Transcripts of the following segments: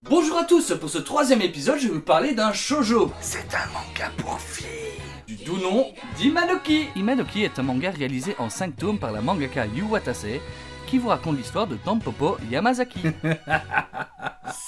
Bonjour à tous, pour ce troisième épisode, je vais vous parler d'un shoujo. C'est un manga pour filles. Du doux nom d'Imanoki. Imanoki est un manga réalisé en 5 tomes par la mangaka Yu Watase qui vous raconte l'histoire de Tampopo Yamazaki.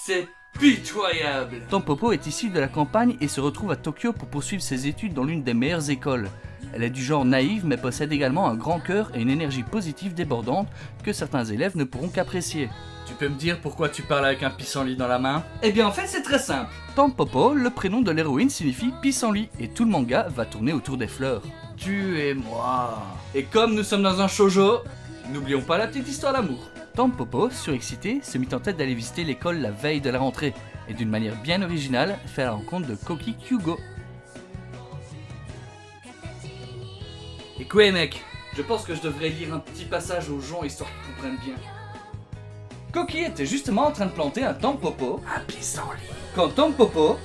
C'est pitoyable. Tampopo est issue de la campagne et se retrouve à Tokyo pour poursuivre ses études dans l'une des meilleures écoles. Elle est du genre naïve mais possède également un grand cœur et une énergie positive débordante que certains élèves ne pourront qu'apprécier. Tu peux me dire pourquoi tu parles avec un pissenlit dans la main? Eh bien en fait c'est très simple. Tampopo, le prénom de l'héroïne, signifie pissenlit et tout le manga va tourner autour des fleurs. Tu et moi. Et comme nous sommes dans un shoujo, n'oublions pas la petite histoire d'amour. Tampopo, surexcité, se mit en tête d'aller visiter l'école la veille de la rentrée et d'une manière bien originale fait la rencontre de Koki Kyugo. Et quoi mec, je pense que je devrais lire un petit passage aux gens histoire qu'ils comprennent bien. Koki était justement en train de planter un Tampopo Un pissenlit. quand Tampopo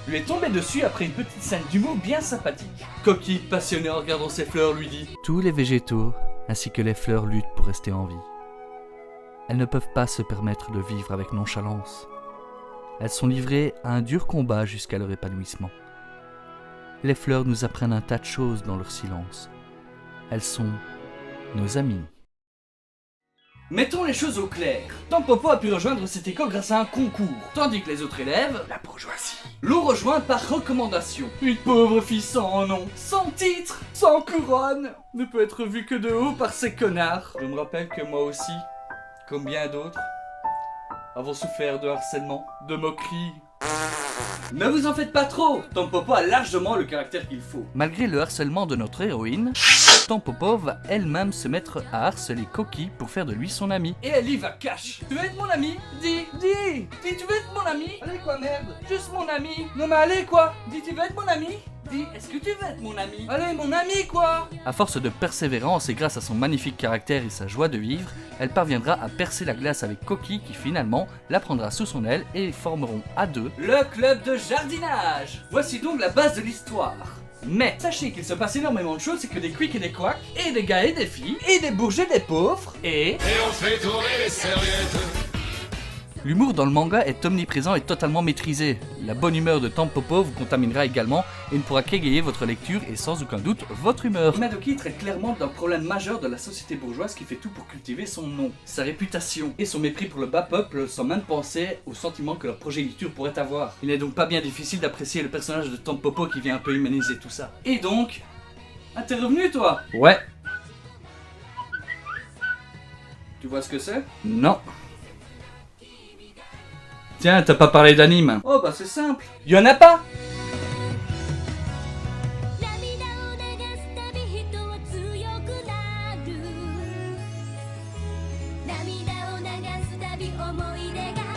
lui est tombé dessus après une petite scène d'humour bien sympathique. Koki, passionné en regardant ses fleurs, lui dit: Tous les végétaux, ainsi que les fleurs, luttent pour rester en vie. Elles ne peuvent pas se permettre de vivre avec nonchalance. Elles sont livrées à un dur combat jusqu'à leur épanouissement. Les fleurs nous apprennent un tas de choses dans leur silence. Elles sont nos amies. Mettons les choses au clair. Tampopo a pu rejoindre cette école grâce à un concours, tandis que les autres élèves La bourgeoisie. l'ont rejoint par recommandation. Une pauvre fille sans nom, sans titre, sans couronne, ne peut être vue que de haut par ces connards. Je me rappelle que moi aussi, comme bien d'autres, avons souffert de harcèlement, de moqueries. Ne vous en faites pas trop, Tampopo a largement le caractère qu'il faut. Malgré le harcèlement de notre héroïne, Tampopo va elle-même se mettre à harceler Koki pour faire de lui son ami. Et elle y va cash. Tu veux être mon ami? Dis, tu veux être mon ami? Allez quoi merde? Juste mon ami. Non mais allez quoi? Dis, tu veux être mon ami? Dis, est-ce que tu veux être mon ami? Allez mon ami quoi? À force de persévérance et grâce à son magnifique caractère et sa joie de vivre, elle parviendra à percer la glace avec Koki qui finalement la prendra sous son aile et formeront à deux Le club de jardinage. Voici donc la base de l'histoire. Mais sachez qu'il se passe énormément de choses, c'est que des quicks et des quacks, et des gars et des filles, et des bourges et des pauvres, et on fait tourner les serviettes. L'humour dans le manga est omniprésent et totalement maîtrisé. La bonne humeur de Tampopo vous contaminera également et ne pourra qu'égayer votre lecture et sans aucun doute votre humeur. Imanoki traite clairement d'un problème majeur de la société bourgeoise qui fait tout pour cultiver son nom, sa réputation et son mépris pour le bas peuple sans même penser aux sentiments que leur progéniture pourrait avoir. Il n'est donc pas bien difficile d'apprécier le personnage de Tampopo qui vient un peu humaniser tout ça. Et donc... Ah t'es revenu toi? Ouais. Tu vois ce que c'est? Non. Tiens, t'as pas parlé d'anime? Oh bah c'est simple. Y'en a pas? 涙を流すたび人は強くなる涙を流すたび思い出が